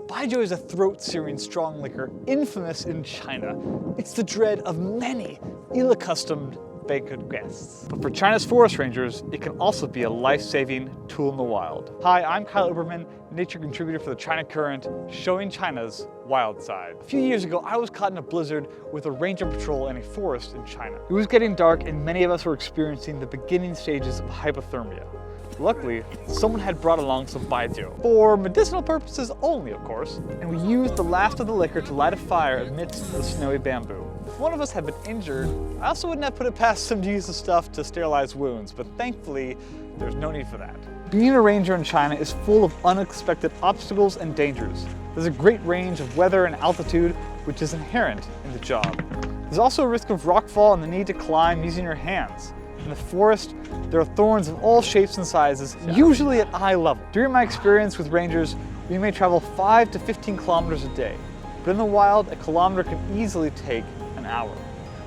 Baijiu is a throat-searing strong liquor infamous in China. It's the dread of many ill-accustomed banquet guests. But for China's forest rangers, it can also be a life-saving tool in the wild. Hi, I'm Kyle Obermann, nature contributor for the China Current, showing China's wild side. A few years ago, I was caught in a blizzard with a ranger patrol in a forest in China. It was getting dark and many of us were experiencing the beginning stages of hypothermia. Luckily, someone had brought along some Baijiu, for medicinal purposes only, of course, and we used the last of the liquor to light a fire amidst the snowy bamboo. If one of us had been injured, I also wouldn't have put it past him to use the stuff to sterilize wounds, but thankfully, there's no need for that. Being a ranger in China is full of unexpected obstacles and dangers. There's a great range of weather and altitude, which is inherent in the job. There's also a risk of rockfall and the need to climb using your hands. In the forest, there are thorns of all shapes and sizes, usually at eye level. During my experience with rangers, we may travel 5 to 15 kilometers a day, but in the wild, a kilometer can easily take an hour.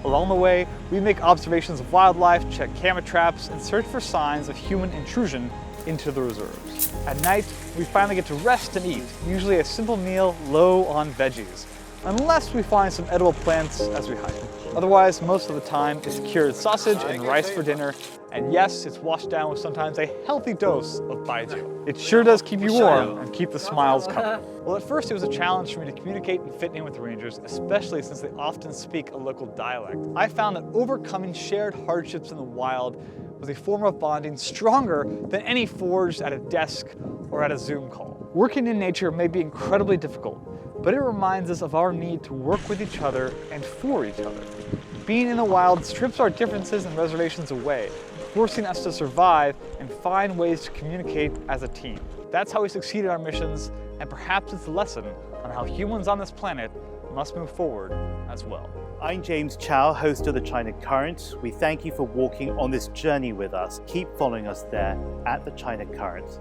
Along the way, we make observations of wildlife, check camera traps, and search for signs of human intrusion into the reserves. At night, we finally get to rest and eat, usually a simple meal low on veggies, unless we find some edible plants as we hike. Otherwise, most of the time, it's cured sausage and rice for dinner, and yes, it's washed down with sometimes a healthy dose of Baijiu. It sure does keep you warm and keep the smiles coming. Well, at first it was a challenge for me to communicate and fit in with the rangers, especially since they often speak a local dialect. I found that overcoming shared hardships in the wild was a form of bonding stronger than any forged at a desk or at a Zoom call. Working in nature may be incredibly difficult, but it reminds us of our need to work with each other and for each other. Being in the wild strips our differences and reservations away, forcing us to survive and find ways to communicate as a team. That's how we succeed in our missions, and perhaps it's a lesson on how humans on this planet must move forward as well. I'm James Chow, host of the China Current. We thank you for walking on this journey with us. Keep following us there at the China Current.